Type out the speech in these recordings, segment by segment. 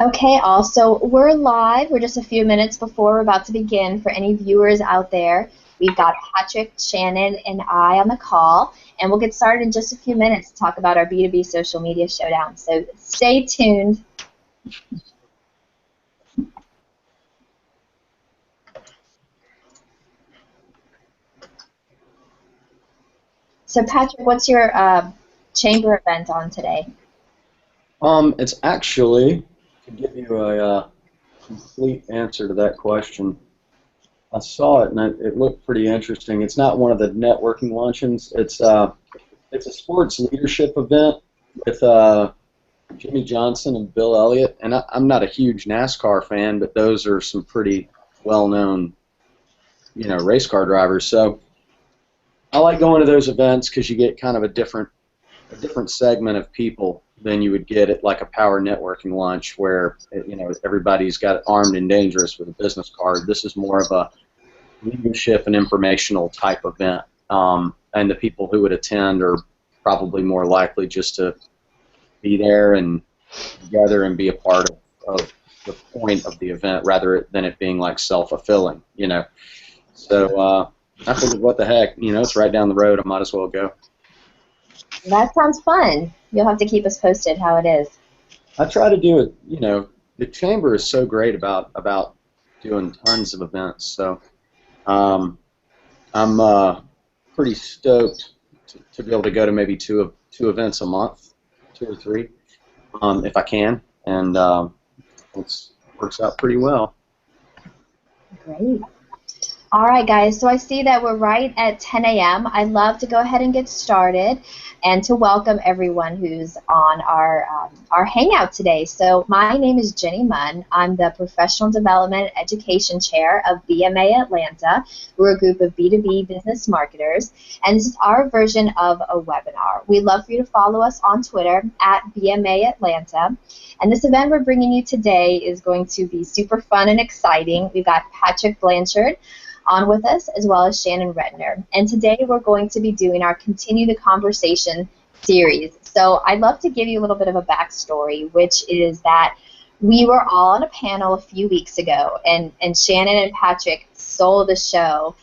Okay, also, we're live. We're just a few minutes before we're about to begin. For any viewers out there, we've got Patrick, Shannon, and I on the call, and we'll get started in just a few minutes to talk about our B2B social media showdown. So stay tuned. So Patrick, what's your chamber event on today? It's actually, to give you a complete answer to that question, I saw it and it looked pretty interesting. It's not one of the networking luncheons. It's a sports leadership event with Jimmy Johnson and Bill Elliott. And I'm not a huge NASCAR fan, but those are some pretty well-known, race car drivers. So I like going to those events because you get kind of a different segment of people than you would get at like a power networking lunch where everybody's got armed and dangerous with a business card. This is more of a leadership and informational type event, and the people who would attend are probably more likely just to be there and together and be a part of the point of the event rather than it being like self-fulfilling, So I figured, what the heck, it's right down the road. I might as well go. That sounds fun. You'll have to keep us posted how it is. I try to do it. The chamber is so great about doing tons of events. So I'm pretty stoked to be able to go to maybe two events a month, 2 or 3, if I can, and it works out pretty well. Great. All right, guys, so I see that we're right at 10 a.m. I'd love to go ahead and get started and to welcome everyone who's on our hangout today. So my name is Jenny Munn. I'm the Professional Development Education Chair of BMA Atlanta. We're a group of B2B business marketers, and this is our version of a webinar. We'd love for you to follow us on Twitter at BMA Atlanta. And this event we're bringing you today is going to be super fun and exciting. We've got Patrick Blanchard on with us, as well as Shannon Rentner. And today we're going to be doing our Continue the Conversation series. So I'd love to give you a little bit of a backstory, which is that we were all on a panel a few weeks ago, and Shannon and Patrick stole the show.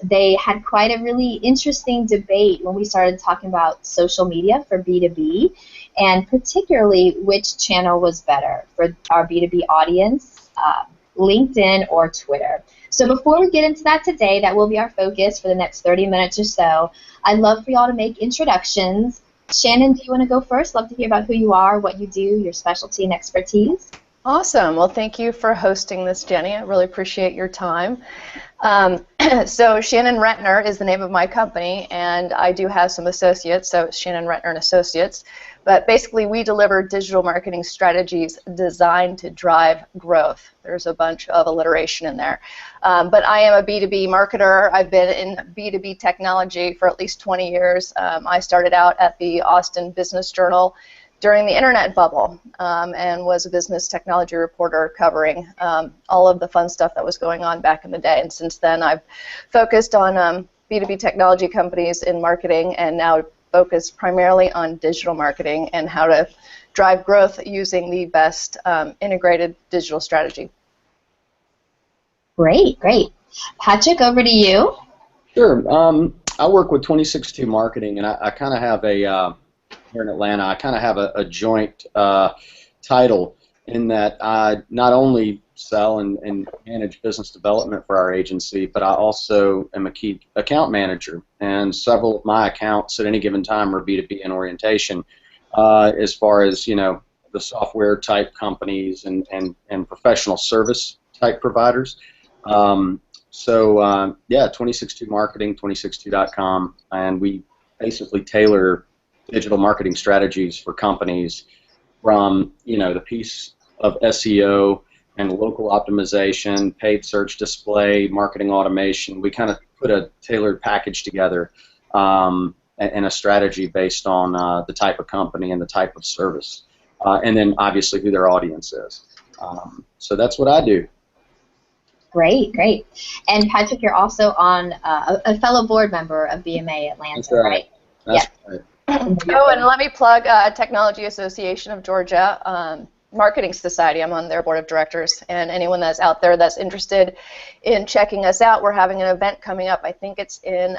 They had quite a really interesting debate when we started talking about social media for B2B, and particularly which channel was better for our B2B audience, LinkedIn or Twitter. So before we get into that today, that will be our focus for the next 30 minutes or so. I'd love for y'all to make introductions. Shannon, do you want to go first? Love to hear about who you are, what you do, your specialty and expertise. Awesome. Well, thank you for hosting this, Jenny. I really appreciate your time. So Shannon Rentner is the name of my company, and I do have some associates, so Shannon Rentner and Associates. But basically, we deliver digital marketing strategies designed to drive growth. There's a bunch of alliteration in there. But I am a B2B marketer. I've been in B2B technology for at least 20 years. I started out at the Austin Business Journal during the internet bubble, and was a business technology reporter covering all of the fun stuff that was going on back in the day. And since then, I've focused on B2B technology companies in marketing, and now focus primarily on digital marketing and how to drive growth using the best integrated digital strategy. Great, great. Patrick, over to you. Sure. I work with 2062 Marketing, and I kind of have a here in Atlanta, I kind of have a joint title in that I not only sell and manage business development for our agency, but I also am a key account manager. And several of my accounts at any given time are B2B in orientation, as far as, the software type companies and professional service type providers. Yeah, 2062 Marketing, 2062.com, and we basically tailor digital marketing strategies for companies from, the piece of SEO and local optimization, paid search display, marketing automation. We kind of put a tailored package together and a strategy based on the type of company and the type of service, and then obviously who their audience is. So that's what I do. Great, great. And Patrick, you're also on a fellow board member of BMA Atlanta, That's right? That's right. Oh, and let me plug Technology Association of Georgia. Marketing Society. I'm on their board of directors, and anyone that's out there that's interested in checking us out, we're having an event coming up. I think it's in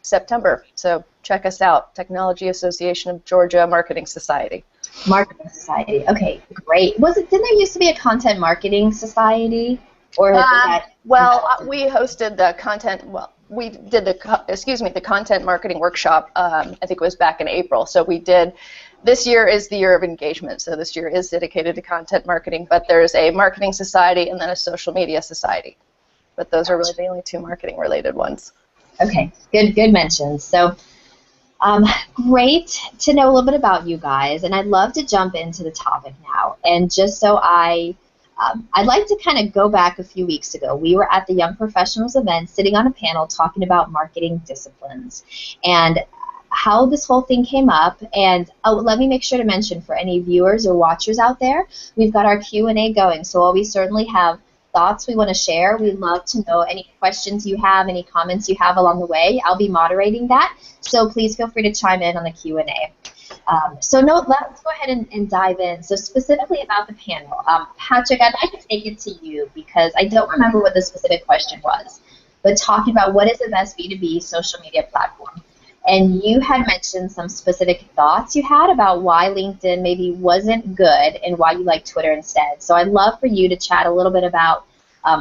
September, so check us out. Technology Association of Georgia Marketing Society. Marketing Society. Okay, great. Didn't there used to be a Content Marketing Society? Or we hosted the content. Well, we did the content marketing workshop. I think it was back in April. So we did. This year is the year of engagement. So this year is dedicated to content marketing. But there's a marketing society and then a social media society. But those are really the only two marketing related ones. Okay, good mentions. So great to know a little bit about you guys, and I'd love to jump into the topic now. And just so I'd like to kind of go back a few weeks ago. We were at the Young Professionals event sitting on a panel talking about marketing disciplines and how this whole thing came up. And let me make sure to mention for any viewers or watchers out there, we've got our Q&A going. So while we certainly have thoughts we want to share, we'd love to know any questions you have, any comments you have along the way. I'll be moderating that, so please feel free to chime in on the Q&A. Let's go ahead and dive in. So specifically about the panel, Patrick, I'd like to take it to you because I don't remember what the specific question was, but talking about what is the best B2B social media platform. And you had mentioned some specific thoughts you had about why LinkedIn maybe wasn't good and why you like Twitter instead. So I'd love for you to chat a little bit about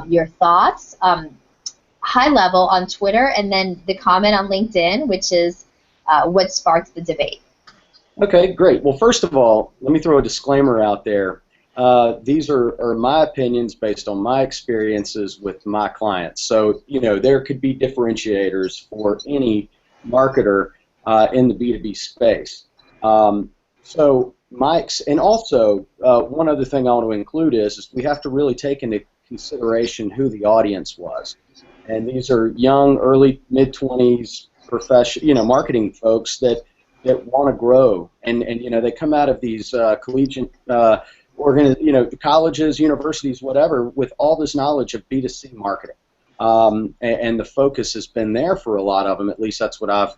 your thoughts, high level on Twitter, and then the comment on LinkedIn, which is what sparked the debate. Okay, great. Well, first of all, let me throw a disclaimer out there. These are my opinions based on my experiences with my clients. So, there could be differentiators for any marketer in the B2B space. And also, one other thing I want to include is we have to really take into consideration who the audience was. And these are young, early, mid-20s, marketing folks that want to grow, and they come out of these collegiate colleges, universities, whatever, with all this knowledge of B2C marketing, and the focus has been there for a lot of them. At least that's what I've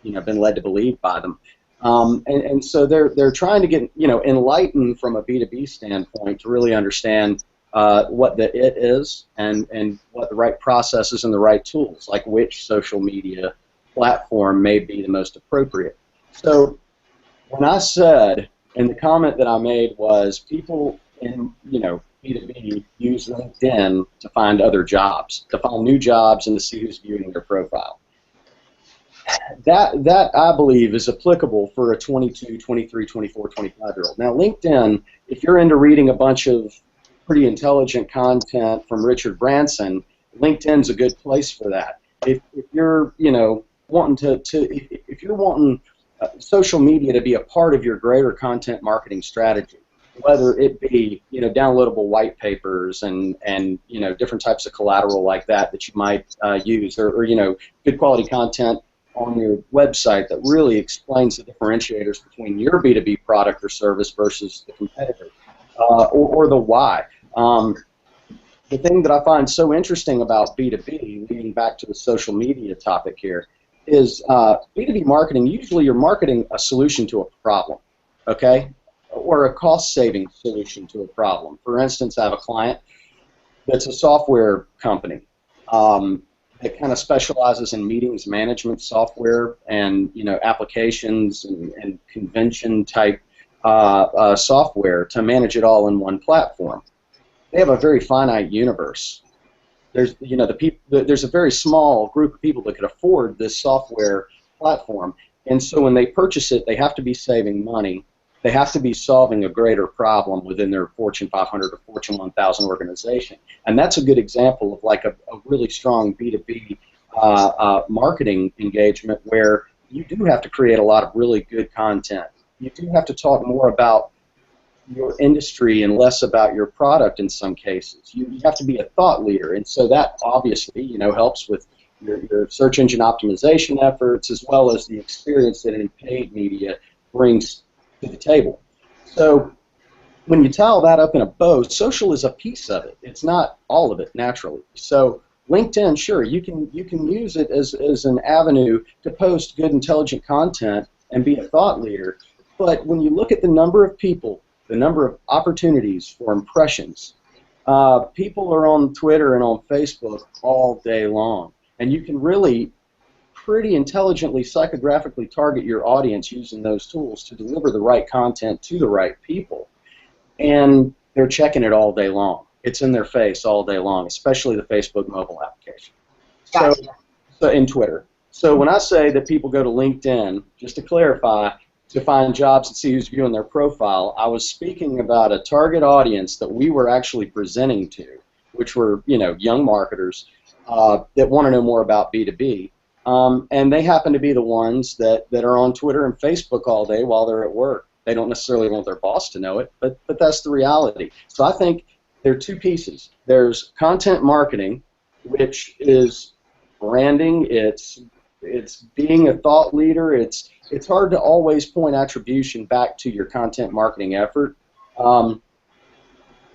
been led to believe by them, and so they're trying to get enlightened from a B2B standpoint to really understand what the it is and what the right processes and the right tools, like which social media platform may be the most appropriate. So when I said, and the comment that I made was, people in B2B use LinkedIn to find other jobs, to find new jobs, and to see who's viewing their profile. That I believe is applicable for a 22, 23, 24, 25-year-old. Now LinkedIn, if you're into reading a bunch of pretty intelligent content from Richard Branson, LinkedIn's a good place for that. If you're wanting if you're wanting social media to be a part of your greater content marketing strategy, whether it be downloadable white papers and different types of collateral like that you might use, or good quality content on your website that really explains the differentiators between your B2B product or service versus the competitor, or the why. The thing that I find so interesting about B2B, leading back to the social media topic here, is B2B marketing, usually you're marketing a solution to a problem, okay, or a cost-saving solution to a problem. For instance, I have a client that's a software company that kind of specializes in meetings management software and applications and convention-type software to manage it all in one platform. They have a very finite universe. There's there's a very small group of people that could afford this software platform, and so when they purchase it, they have to be saving money. They have to be solving a greater problem within their Fortune 500 or Fortune 1000 organization, and that's a good example of like a really strong B2B marketing engagement where you do have to create a lot of really good content. You do have to talk more about your industry and less about your product in some cases. You have to be a thought leader, and so that obviously helps with your search engine optimization efforts, as well as the experience that in paid media brings to the table. So when you tie all that up in a bow, social is a piece of it. It's not all of it naturally. So LinkedIn, sure, you can use it as an avenue to post good, intelligent content and be a thought leader. But when you look at the number of people the number of opportunities for impressions. People are on Twitter and on Facebook all day long, and you can really pretty intelligently psychographically target your audience using those tools to deliver the right content to the right people. And they're checking it all day long. It's in their face all day long, especially the Facebook mobile application. Gotcha. So in Twitter. So when I say that people go to LinkedIn, just to clarify, to find jobs and see who's viewing their profile, I was speaking about a target audience that we were actually presenting to, which were, you know, young marketers that want to know more about B2B. And they happen to be the ones that are on Twitter and Facebook all day while they're at work. They don't necessarily want their boss to know it, but that's the reality. So I think there are two pieces. There's content marketing, which is branding. It's being a thought leader. It's hard to always point attribution back to your content marketing effort, and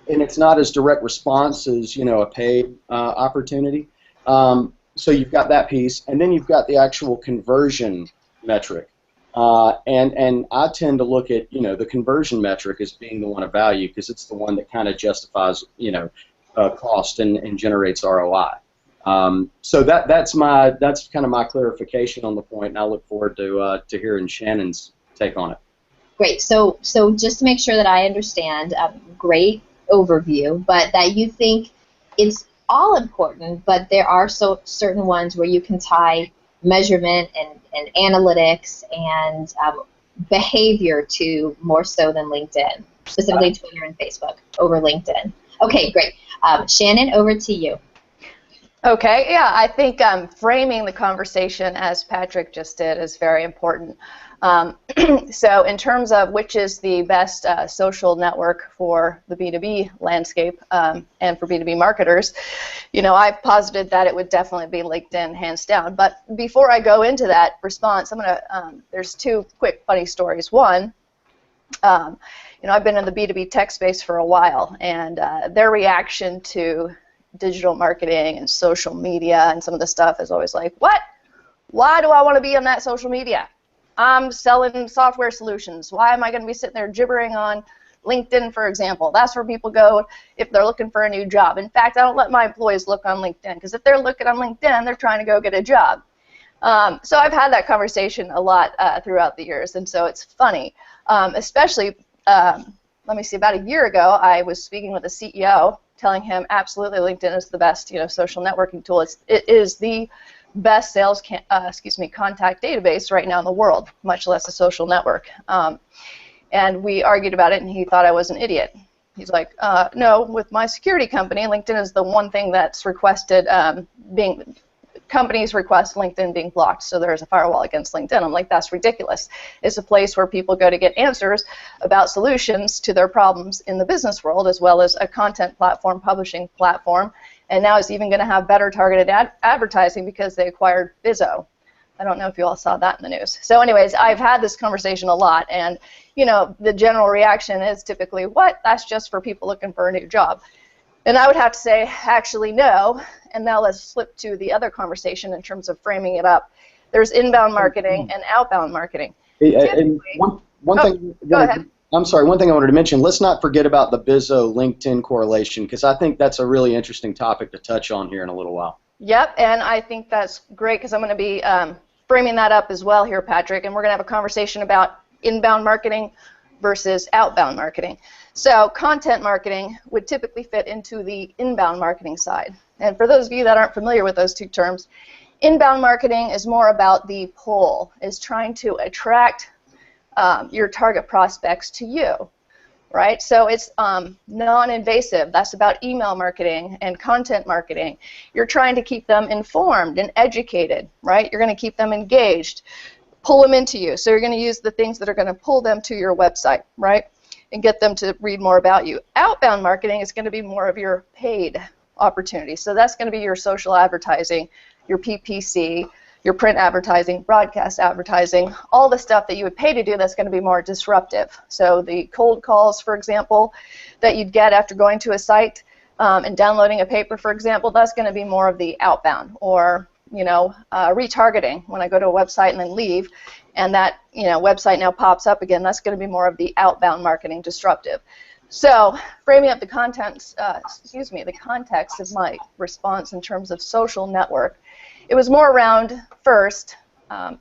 it's not as direct response as, you know, a paid opportunity. So you've got that piece, and then you've got the actual conversion metric. And I tend to look at, you know, the conversion metric as being the one of value because it's the one that kind of justifies, you know, cost and generates ROI. So that's kind of my clarification on the point, and I look forward to hearing Shannon's take on it. Great. So just to make sure that I understand, great overview, but that you think it's all important, but there are certain ones where you can tie measurement and analytics and behavior to more so than LinkedIn, specifically Twitter and Facebook over LinkedIn. Okay, great. Shannon, over to you. Okay, yeah, I think framing the conversation as Patrick just did is very important. So in terms of which is the best social network for the B2B landscape and for B2B marketers, you know, I posited that it would definitely be LinkedIn, hands down. But before I go into that response, I'm going to, there's two quick funny stories. One, you know, I've been in the B2B tech space for a while, and their reaction to digital marketing and social media and some of the stuff is always like, what? Why do I want to be on that social media? I'm selling software solutions. Why am I going to be sitting there gibbering on LinkedIn, for example? That's where people go if they're looking for a new job. In fact, I don't let my employees look on LinkedIn because if they're looking on LinkedIn, they're trying to go get a job. So I've had that conversation a lot throughout the years, and so it's funny. Especially, let me see, about a year ago, I was speaking with a CEO, telling him absolutely LinkedIn is the best, you know, social networking tool. It is the best sales contact database right now in the world, much less a social network. And we argued about it, and he thought I was an idiot. He's like, no, with my security company, LinkedIn is the one thing that's requested, companies request LinkedIn being blocked, so there's a firewall against LinkedIn. I'm like, that's ridiculous. It's a place where people go to get answers about solutions to their problems in the business world, as well as a content platform, publishing platform, and now it's even going to have better targeted advertising because they acquired Bizzo. I don't know if you all saw that in the news. So anyways, I've had this conversation a lot, and you know, the general reaction is typically, what? That's just for people looking for a new job. And I would have to say, actually, no. And now let's flip to the other conversation in terms of framing it up. There's inbound marketing and outbound marketing. And one thing. Go ahead. I'm sorry. One thing I wanted to mention. Let's not forget about the Bizzo LinkedIn correlation, because I think that's a really interesting topic to touch on here in a little while. Yep, and I think that's great because I'm going to be framing that up as well here, Patrick. And we're going to have a conversation about inbound marketing versus outbound marketing. So content marketing would typically fit into the inbound marketing side. And for those of you that aren't familiar with those two terms, inbound marketing is more about the pull, is trying to attract your target prospects to you, right? So it's non-invasive. That's about email marketing and content marketing. You're trying to keep them informed and educated, right? You're going to keep them engaged, pull them into you. So you're going to use the things that are going to pull them to your website, right? And get them to read more about you. Outbound marketing is going to be more of your paid opportunity. So that's going to be your social advertising, your PPC, your print advertising, broadcast advertising, all the stuff that you would pay to do that's going to be more disruptive. So the cold calls, for example, that you'd get after going to a site and downloading a paper, for example, that's going to be more of the outbound. Or retargeting when I go to a website and then leave, and that website now pops up again. That's going to be more of the outbound marketing disruptive. So framing up the context of my response in terms of social network, it was more around first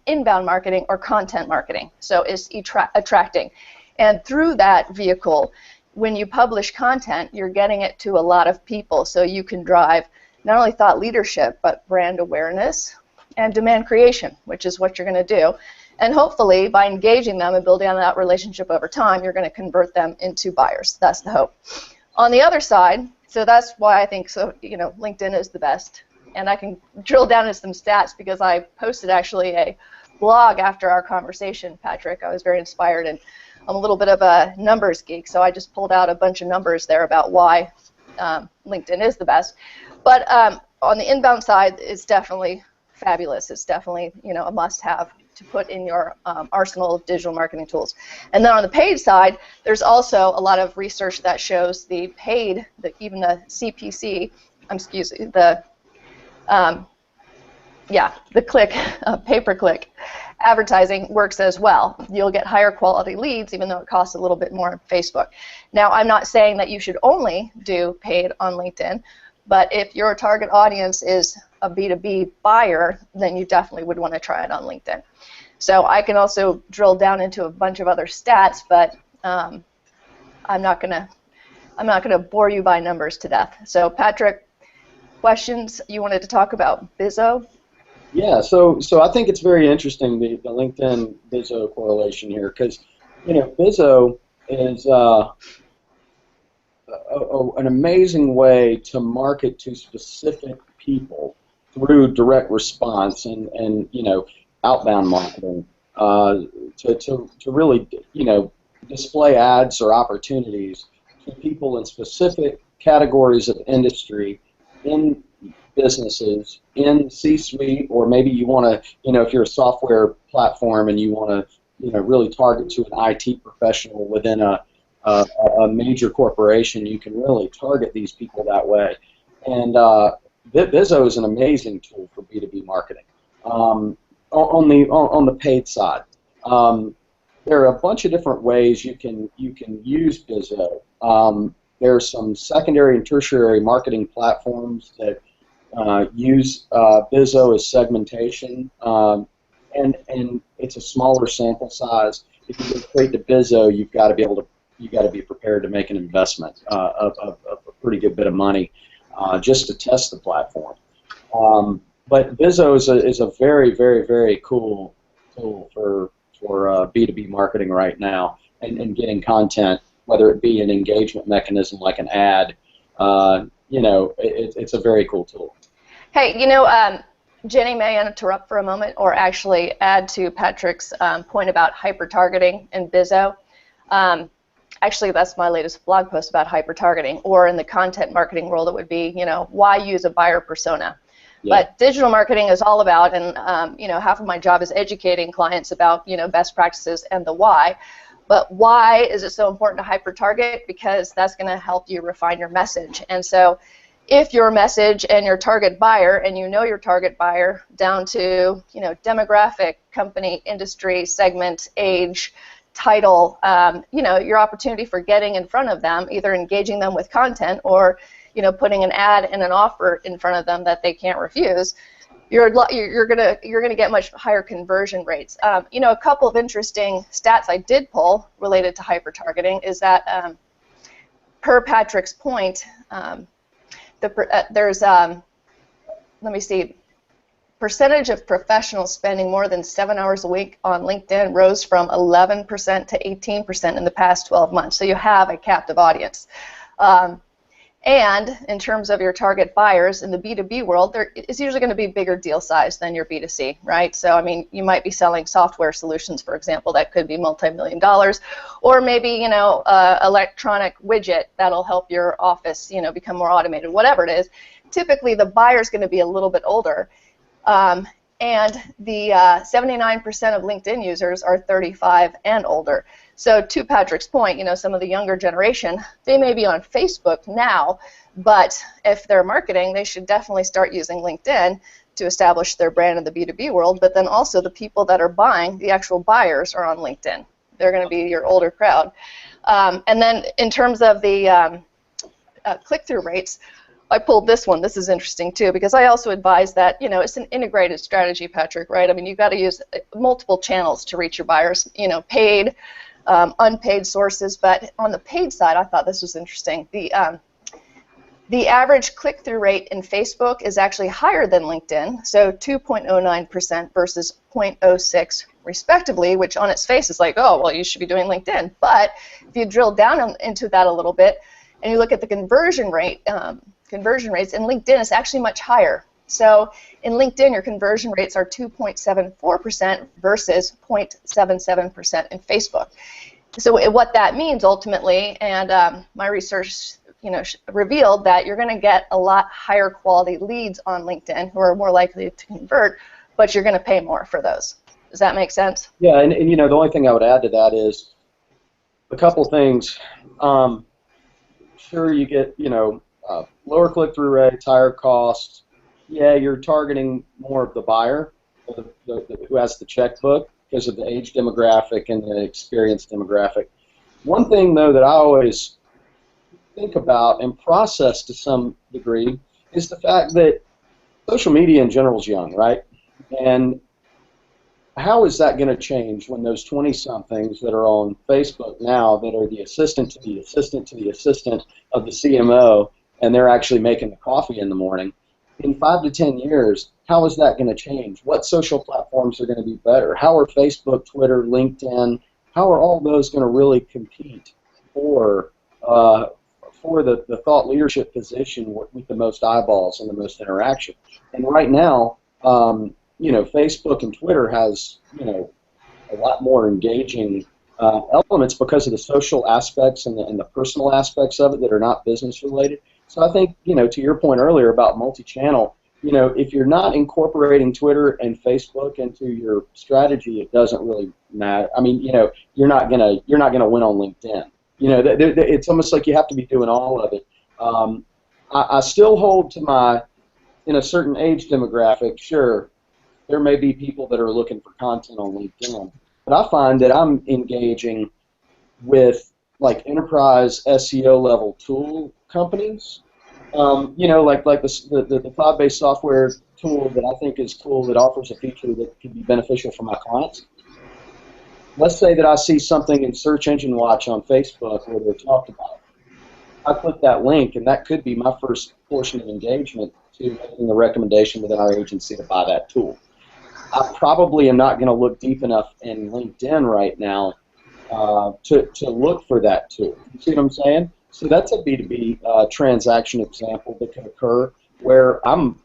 inbound marketing or content marketing. So it's attracting, and through that vehicle, when you publish content, you're getting it to a lot of people, so you can drive not only thought leadership, but brand awareness and demand creation, which is what you're going to do. And hopefully, by engaging them and building on that relationship over time, you're going to convert them into buyers. That's the hope. On the other side, so that's why I think LinkedIn is the best. And I can drill down into some stats because I posted actually a blog after our conversation, Patrick. I was very inspired, and I'm a little bit of a numbers geek, so I just pulled out a bunch of numbers there about why LinkedIn is the best. But on the inbound side, it's definitely fabulous. It's definitely a must-have to put in your arsenal of digital marketing tools. And then on the paid side, there's also a lot of research that shows the paid, even the CPC, the pay-per-click advertising works as well. You'll get higher quality leads even though it costs a little bit more on Facebook. Now, I'm not saying that you should only do paid on LinkedIn, but if your target audience is a B2B buyer, then you definitely would want to try it on LinkedIn. So I can also drill down into a bunch of other stats, but I'm not gonna bore you by numbers to death. So Patrick, questions you wanted to talk about Bizzo? Yeah, so I think it's very interesting, the LinkedIn Bizzo correlation here, because Bizzo is an amazing way to market to specific people through direct response and outbound marketing to really display ads or opportunities to people in specific categories of industry, in businesses, in C-suite, or maybe you want to, if you're a software platform and you want to, really target to an IT professional within a major corporation, you can really target these people that way. And Bizzo is an amazing tool for B2B marketing. On the paid side, there are a bunch of different ways you can use Bizzo. There are some secondary and tertiary marketing platforms that use Bizzo as segmentation, and it's a smaller sample size. If you go straight to Bizzo, you've got to be prepared to make an investment of a pretty good bit of money just to test the platform. But Bizzo is a very, very, very cool tool for B2B marketing right now, and getting content, whether it be an engagement mechanism like an ad. It's a very cool tool. Hey, Jenny, may I interrupt for a moment, or actually add to Patrick's point about hyper-targeting and Bizzo? Actually, that's my latest blog post about hyper-targeting, or in the content marketing world, it would be, why use a buyer persona? Yeah. But digital marketing is all about, and half of my job is educating clients about, best practices and the why. But why is it so important to hyper-target? Because that's going to help you refine your message. And so if your message and your target buyer, and your target buyer down to demographic, company, industry, segment, age, title, your opportunity for getting in front of them, either engaging them with content or putting an ad and an offer in front of them that they can't refuse, you're gonna get much higher conversion rates. A couple of interesting stats I did pull related to hyper-targeting is that per Patrick's point, there's let me see, percentage of professionals spending more than 7 hours a week on LinkedIn rose from 11% to 18% in the past 12 months. So you have a captive audience. And in terms of your target buyers in the B2B world, it's usually going to be bigger deal size than your B2C, right? So, I mean, you might be selling software solutions, for example, that could be multi-million dollars, or maybe, electronic widget that'll help your office, become more automated, whatever it is. Typically, the buyer's going to be a little bit older, and the 79% of LinkedIn users are 35 and older. So to Patrick's point, some of the younger generation, they may be on Facebook now, but if they're marketing, they should definitely start using LinkedIn to establish their brand in the B2B world, but then also the people that are buying, the actual buyers, are on LinkedIn. They're going to be your older crowd. And then in terms of the click-through rates, I pulled this one. This is interesting too, because I also advise that, you know, it's an integrated strategy, Patrick, right? I mean, you've got to use multiple channels to reach your buyers, you know, paid, unpaid sources. But on the paid side, I thought this was interesting. The average click-through rate in Facebook is actually higher than LinkedIn, so 2.09% versus 0.06 respectively, which on its face is like, oh, well, you should be doing LinkedIn. But if you drill down into that a little bit and you look at the conversion rates in LinkedIn, is actually much higher. So in LinkedIn, your conversion rates are 2.74% versus 0.77% in Facebook. So what that means ultimately, and my research, you know, revealed that you're going to get a lot higher quality leads on LinkedIn who are more likely to convert, but you're going to pay more for those. Does that make sense? Yeah, and you know, the only thing I would add to that is a couple things. Sure, you get, you know, lower click-through rates, higher costs. Yeah, you're targeting more of the buyer, who has the checkbook, because of the age demographic and the experience demographic. One thing, though, that I always think about and process to some degree is the fact that social media in general is young, right? And how is that going to change when those 20-somethings that are on Facebook now that are the assistant to the assistant to the assistant of the CMO, and they're actually making the coffee in the morning? In 5 to 10 years, how is that going to change? What social platforms are going to be better? How are Facebook, Twitter, LinkedIn, how are all those going to really compete for the thought leadership position with the most eyeballs and the most interaction? And right now, you know, Facebook and Twitter has, you know, a lot more engaging elements because of the social aspects and the personal aspects of it that are not business related. So I think, you know, to your point earlier about multi-channel, you know, if you're not incorporating Twitter and Facebook into your strategy, it doesn't really matter. I mean, you know, you're not gonna win on LinkedIn. You know, it's almost like you have to be doing all of it. I still hold to my, in a certain age demographic, sure, there may be people that are looking for content on LinkedIn, but I find that I'm engaging with like enterprise SEO level tool companies. You know, like the cloud-based software tool that I think is cool, that offers a feature that could be beneficial for my clients. Let's say that I see something in Search Engine Watch on Facebook where they're talked about. I click that link, and that could be my first portion of engagement to making the recommendation within our agency to buy that tool. I probably am not going to look deep enough in LinkedIn right now to look for that tool. You see what I'm saying? So that's a B2B transaction example that can occur where I'm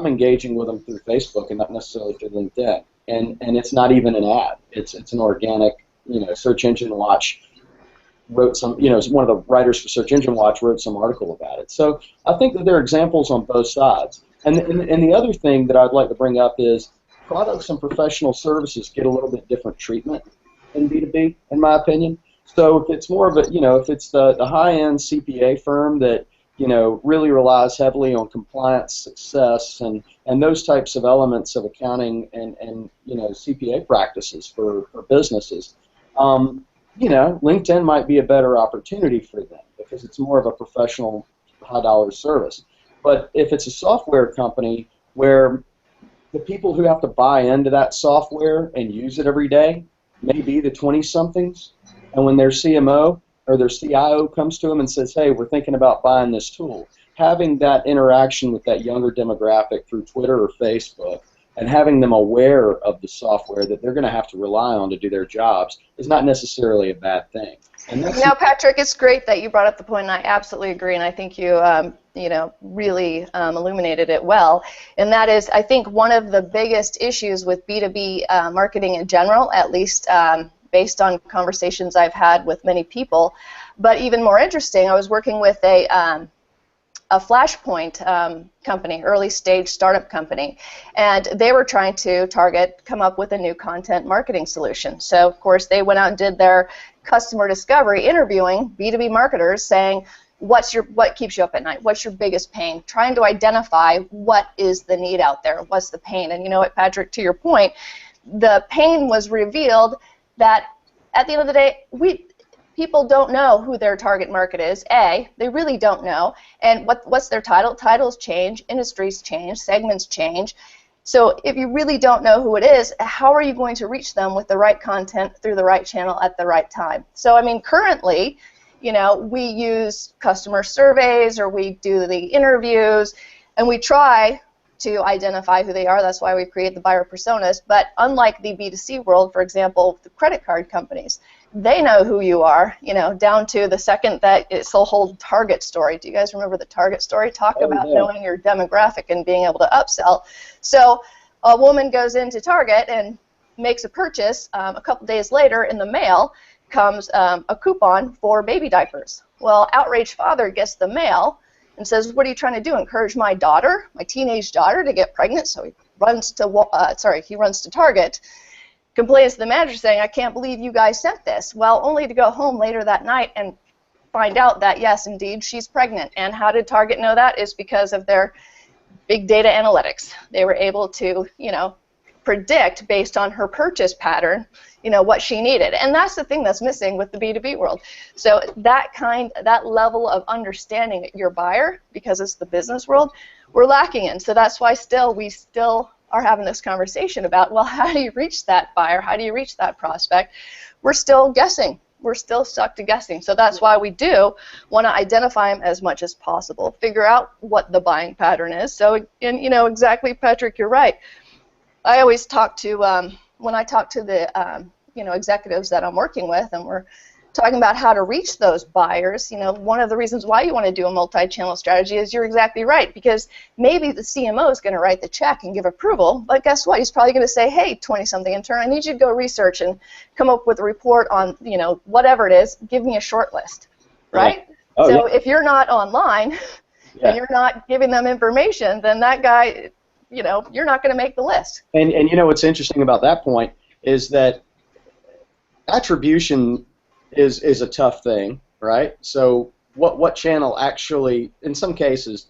engaging with them through Facebook and not necessarily through LinkedIn. And it's not even an ad. It's an organic, you know, Search Engine Watch wrote some, you know, one of the writers for Search Engine Watch wrote some article about it. So I think that there are examples on both sides. And the other thing that I'd like to bring up is products and professional services get a little bit different treatment in B2B, in my opinion. So if it's more of a, you know, if it's the high-end CPA firm that, you know, really relies heavily on compliance success and those types of elements of accounting and you know, CPA practices for businesses, you know, LinkedIn might be a better opportunity for them because it's more of a professional high-dollar service. But if it's a software company where the people who have to buy into that software and use it every day may be the 20-somethings, and when their CMO or their CIO comes to them and says, hey, we're thinking about buying this tool, having that interaction with that younger demographic through Twitter or Facebook and having them aware of the software that they're going to have to rely on to do their jobs is not necessarily a bad thing. And that's now, Patrick, it's great that you brought up the point, and I absolutely agree, and I think you, you know, really illuminated it well. And that is, I think, one of the biggest issues with B2B marketing in general, at least based on conversations I've had with many people. But even more interesting, I was working with a Flashpoint company, early stage startup company, and they were trying to come up with a new content marketing solution. So of course they went out and did their customer discovery, interviewing B2B marketers, saying, what keeps you up at night? What's your biggest pain? Trying to identify what is the need out there, what's the pain. And you know what, Patrick, to your point, the pain was revealed that at the end of the day, people don't know who their target market is. They really don't know. And what's their title? Titles change, industries change, segments change. So if you really don't know who it is, how are you going to reach them with the right content through the right channel at the right time? So I mean, currently, you know, we use customer surveys or we do the interviews, and we try to identify who they are. That's why we create the buyer personas. But unlike the B2C world, for example, the credit card companies, they know who you are, you know, down to the second that it's the whole Target story. Do you guys remember the Target story? Talk about knowing your demographic and being able to upsell. So a woman goes into Target and makes a purchase. A couple days later, in the mail comes a coupon for baby diapers. Well, outraged father gets the mail and says, "What are you trying to do? Encourage my daughter, my teenage daughter, to get pregnant?" So he runs to Target, complains to the manager saying, "I can't believe you guys sent this." Well, only to go home later that night and find out that yes, indeed, she's pregnant. And how did Target know that? Is because of their big data analytics. They were able to, you know, predict based on her purchase pattern, you know, what she needed. And that's the thing that's missing with the B2B world. So that level of understanding your buyer, because it's the business world, we're lacking in. So that's why we still are having this conversation about, well, how do you reach that buyer? How do you reach that prospect? We're still guessing. We're still stuck to guessing. So that's why we do want to identify them as much as possible, figure out what the buying pattern is. So, and you know, exactly, Patrick, you're right. I always talk to, when I talk to the, you know, executives that I'm working with, and we're talking about how to reach those buyers, you know, one of the reasons why you want to do a multi-channel strategy is you're exactly right, because maybe the CMO is going to write the check and give approval, but guess what? He's probably going to say, "Hey, 20-something intern, I need you to go research and come up with a report on, you know, whatever it is, give me a short list," right? Yeah. Oh, so yeah. If you're not online and you're not giving them information, then that guy, you know, you're not going to make the list. And you know what's interesting about that point is that attribution is a tough thing, right? So what channel actually, in some cases,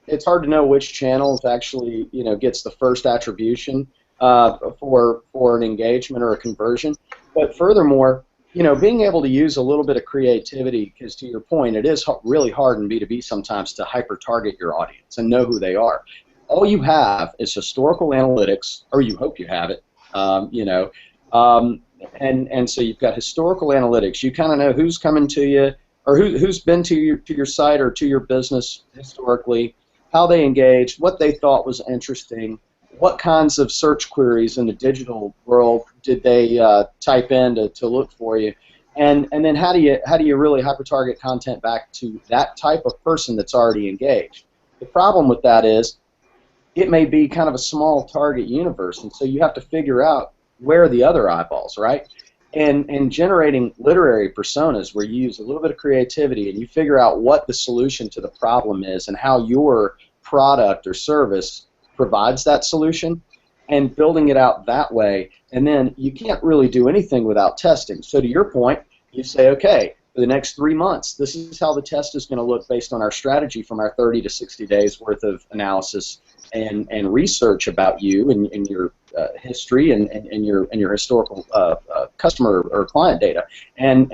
it's hard to know which channels actually, you know, gets the first attribution for an engagement or a conversion. But furthermore, you know, being able to use a little bit of creativity, because to your point, it is really hard in B2B sometimes to hyper-target your audience and know who they are. All you have is historical analytics, or you hope you have it, you know, and so you've got historical analytics. You kind of know who's coming to you, or who's been to your site or to your business historically, how they engaged, what they thought was interesting, what kinds of search queries in the digital world did they type in to look for you, and then how do you really hyper-target content back to that type of person that's already engaged? The problem with that is it may be kind of a small target universe, and so you have to figure out where are the other eyeballs, right? And generating literary personas where you use a little bit of creativity and you figure out what the solution to the problem is and how your product or service provides that solution, and building it out that way. And then you can't really do anything without testing. So to your point, you say, okay, for the next 3 months, this is how the test is going to look based on our strategy from our 30 to 60 days worth of analysis and research about you and your history and your historical customer or client data. And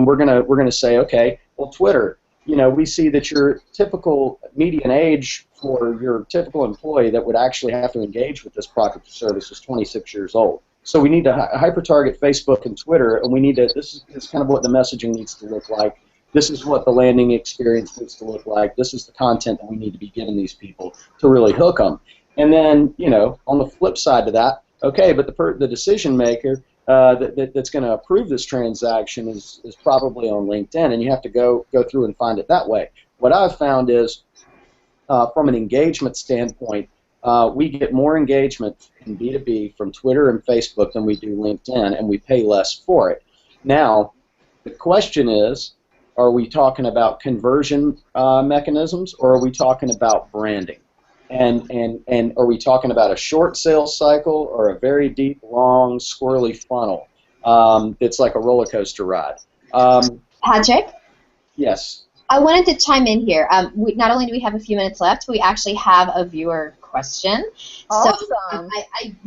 we're gonna say, okay, well, Twitter, you know, we see that your typical median age for your typical employee that would actually have to engage with this product or service is 26 years old. So we need to hyper-target Facebook and Twitter, and we need to, this is kind of what the messaging needs to look like. This is what the landing experience needs to look like. This is the content that we need to be giving these people to really hook them. And then, you know, on the flip side to that, okay, but the decision maker that's going to approve this transaction is probably on LinkedIn, and you have to go through and find it that way. What I've found is, from an engagement standpoint, we get more engagement in B2B from Twitter and Facebook than we do LinkedIn, and we pay less for it. Now, the question is, are we talking about conversion mechanisms, or are we talking about branding? And are we talking about a short sales cycle or a very deep, long, squirrely funnel that's like a roller coaster ride? Patrick? Yes. I wanted to chime in here. Not only do we have a few minutes left, we actually have a viewer question. Awesome. So,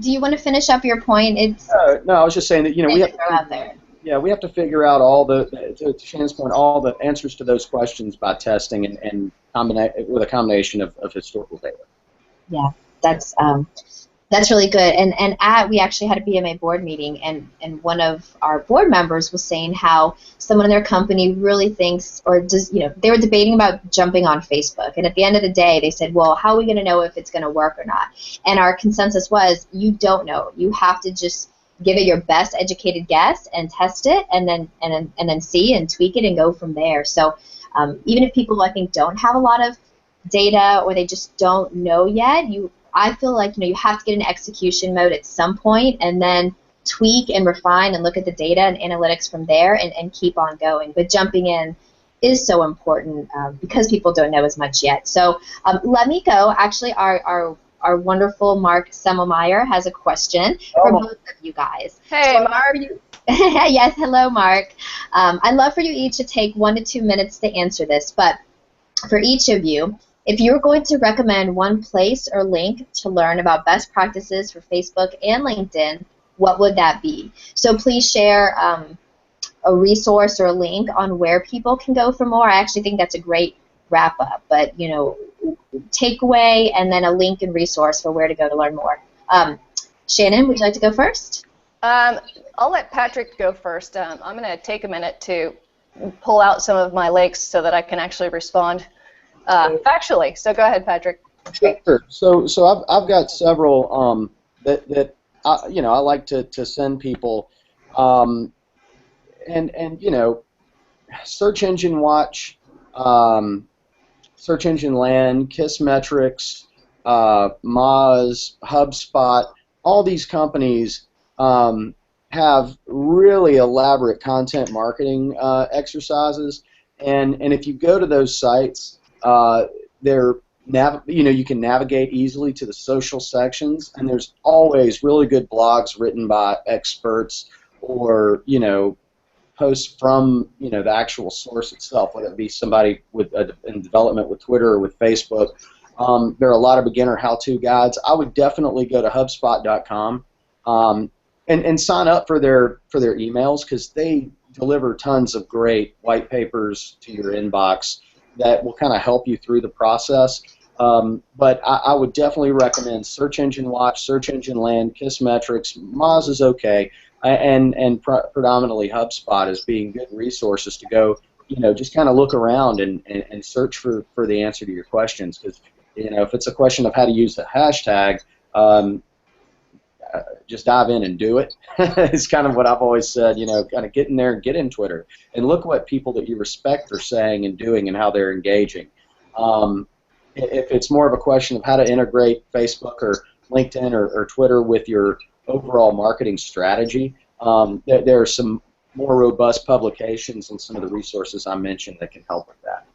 do you want to finish up your point? It's no, I was just saying that we have to throw out there. Yeah, we have to figure out all to Shannon's point, all the answers to those questions by testing and with a combination of historical data. Yeah, that's really good. And we actually had a BMA board meeting, and one of our board members was saying how someone in their company really thinks, or just, they were debating about jumping on Facebook. And at the end of the day, they said, well, how are we going to know if it's going to work or not? And our consensus was, you don't know. You have to just give it your best educated guess and test it, and then see and tweak it and go from there. So even if people, I think, don't have a lot of data, or they just don't know yet, I feel like you have to get in execution mode at some point, and then tweak and refine and look at the data and analytics from there, and keep on going. But jumping in is so important because people don't know as much yet. So let me go. Actually, our wonderful Mark Semmelmeyer has a question for both of you guys. Hey, so, Mark. Yes, hello, Mark. I'd love for you each to take 1 to 2 minutes to answer this, but for each of you, if you were going to recommend one place or link to learn about best practices for Facebook and LinkedIn, what would that be? So please share a resource or a link on where people can go for more. I actually think that's a great wrap-up, but, takeaway and then a link and resource for where to go to learn more. Shannon, would you like to go first? I'll let Patrick go first. I'm going to take a minute to pull out some of my links so that I can actually respond factually. So go ahead, Patrick. Sure. So I've got several that I like to send people, and Search Engine Watch, Search Engine Land, Kissmetrics, Moz, HubSpot. All these companies have really elaborate content marketing exercises, and if you go to those sites, you can navigate easily to the social sections, and there's always really good blogs written by experts, or posts from the actual source itself, whether it be somebody in development with Twitter or with Facebook. There are a lot of beginner how-to guides. I would definitely go to HubSpot.com and sign up for their emails, because they deliver tons of great white papers to your inbox that will kind of help you through the process. But I would definitely recommend Search Engine Watch, Search Engine Land, Kissmetrics. Moz is okay, and predominantly HubSpot as being good resources to go, just kind of look around and search for the answer to your questions. Because if it's a question of how to use a hashtag, just dive in and do it. It's kind of what I've always said, kind of get in there and get in Twitter and look what people that you respect are saying and doing and how they're engaging. If it's more of a question of how to integrate Facebook or LinkedIn or Twitter with your overall marketing strategy, there are some more robust publications and some of the resources I mentioned that can help with that.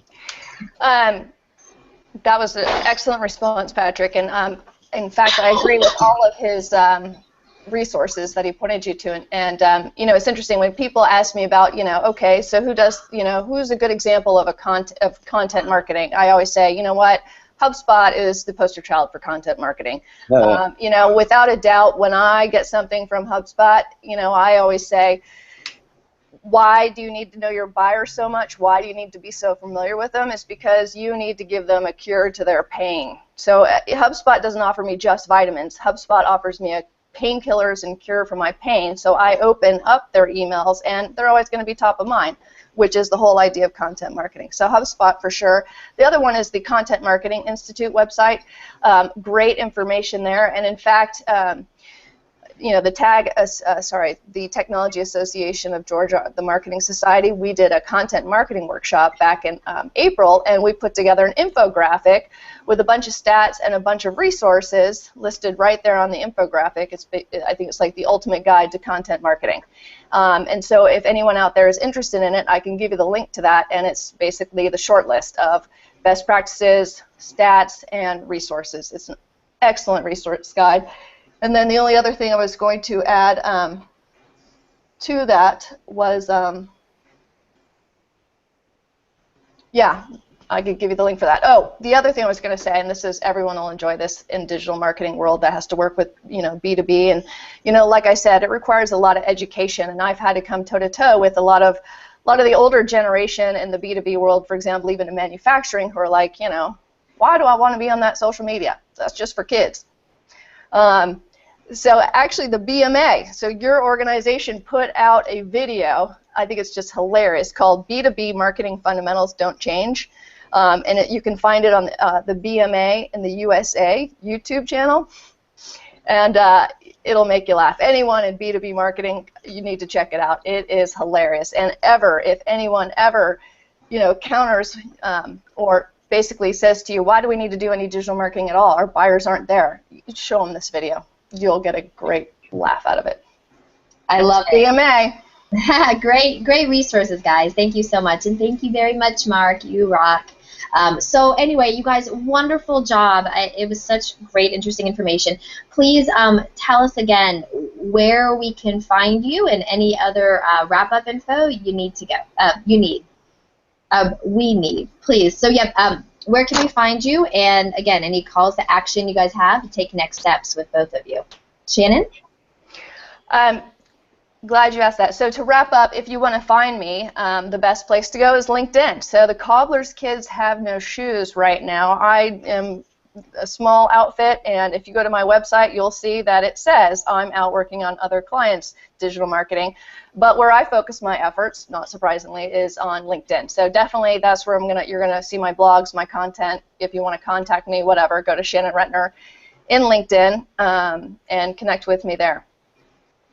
That was an excellent response, Patrick, and in fact, I agree with all of his resources that he pointed you to, and it's interesting when people ask me about, okay, so who's a good example of content marketing? I always say, you know what, HubSpot is the poster child for content marketing. Without a doubt, when I get something from HubSpot, I always say, why do you need to know your buyer so much? Why do you need to be so familiar with them? It's because you need to give them a cure to their pain. So HubSpot doesn't offer me just vitamins. HubSpot offers me painkillers and cure for my pain. So I open up their emails, and they're always going to be top of mind, which is the whole idea of content marketing. So HubSpot for sure. The other one is the Content Marketing Institute website. Great information there, and in fact, the Technology Association of Georgia, the Marketing Society, we did a content marketing workshop back in April, and we put together an infographic with a bunch of stats and a bunch of resources listed right there on the infographic. I think it's like the ultimate guide to content marketing. And so if anyone out there is interested in it, I can give you the link to that, and it's basically the short list of best practices, stats, and resources. It's an excellent resource guide. And then the only other thing I was going to add to that was Yeah, I could give you the link for that. Oh, the other thing I was going to say, and this is everyone will enjoy this in digital marketing world that has to work with, B2B, and like I said, it requires a lot of education, and I've had to come toe to toe with a lot of the older generation in the B2B world, for example, even in manufacturing, who are like, why do I want to be on that social media? That's just for kids. So actually the BMA, so your organization put out a video, I think it's just hilarious, called B2B Marketing Fundamentals Don't Change. And you can find it on the BMA in the USA YouTube channel. And it'll make you laugh. Anyone in B2B marketing, you need to check it out. It is hilarious. And if anyone ever, counters or basically says to you, why do we need to do any digital marketing at all? Our buyers aren't there. You show them this video. You'll get a great laugh out of it. I love it. BMA. Great resources, guys. Thank you so much. And thank you very much, Mark. You rock. So anyway, you guys, wonderful job. It was such great, interesting information. Please tell us again where we can find you and any other wrap-up info you need to go. We need, please. So yeah, where can we find you? And again, any calls to action you guys have to take next steps with both of you. Shannon? Glad you asked that. So to wrap up, if you want to find me, the best place to go is LinkedIn. So the cobbler's kids have no shoes right now. I am a small outfit, and if you go to my website, you'll see that it says I'm out working on other clients' digital marketing. But where I focus my efforts, not surprisingly, is on LinkedIn. So definitely that's where you're gonna see my blogs, my content. If you want to contact me, whatever, go to Shannon Rentner in LinkedIn and connect with me there.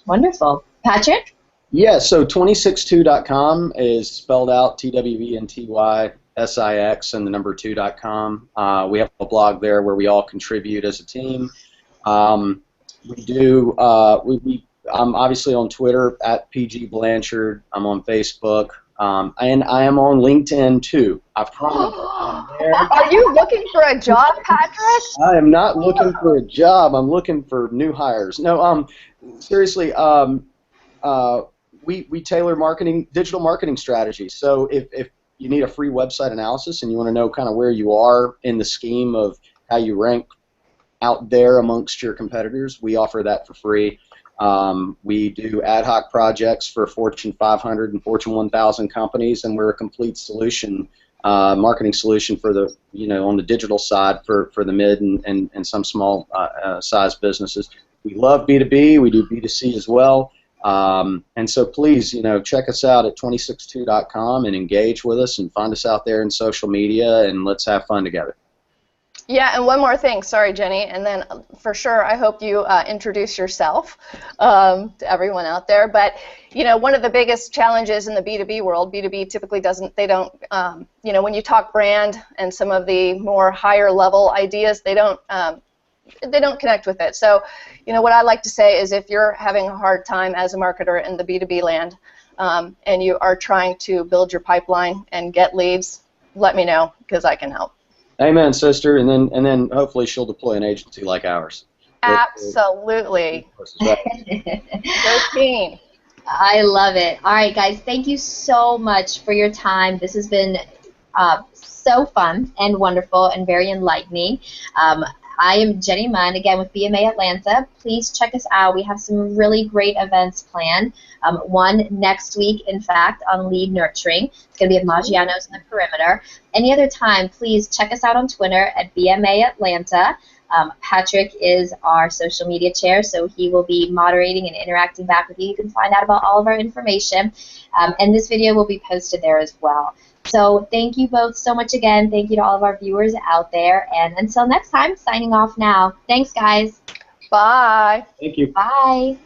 Wonderful. Patrick? Yeah, so 2062.com is spelled out TWENTYSIX and the number 2.com. We have a blog there where we all contribute as a team. We do. I'm obviously on Twitter at PG Blanchard. I'm on Facebook, and I am on LinkedIn too. I promise. Are you looking for a job, Patrick? I am not looking for a job. I'm looking for new hires. No, seriously. We tailor digital marketing strategies. So if you need a free website analysis and you want to know kind of where you are in the scheme of how you rank out there amongst your competitors, we offer that for free. We do ad hoc projects for Fortune 500 and Fortune 1000 companies, and we're a complete solution, marketing solution for the, on the digital side for the mid and some small size businesses. We love B2B. We do B2C as well. And so please, check us out at 2062.com and engage with us and find us out there in social media, and let's have fun together. Yeah, and one more thing. Sorry, Jenny. And then for sure, I hope you introduce yourself to everyone out there. But, one of the biggest challenges in the B2B world, B2B typically don't, when you talk brand and some of the more higher level ideas, they don't connect with it. So, what I like to say is if you're having a hard time as a marketer in the B2B land and you are trying to build your pipeline and get leads, let me know because I can help. Amen, sister. And then hopefully she'll deploy an agency like ours. Absolutely. Go team. I love it. All right, guys, thank you so much for your time. This has been so fun and wonderful and very enlightening. I am Jenny Munn, again with BMA Atlanta. Please check us out. We have some really great events planned. One next week, in fact, on lead nurturing. It's going to be at Maggiano's in the Perimeter. Any other time, please check us out on Twitter at BMA Atlanta. Patrick is our social media chair, so he will be moderating and interacting back with you. You can find out about all of our information. And this video will be posted there as well. So thank you both so much again. Thank you to all of our viewers out there. And until next time, signing off now. Thanks, guys. Bye. Thank you. Bye.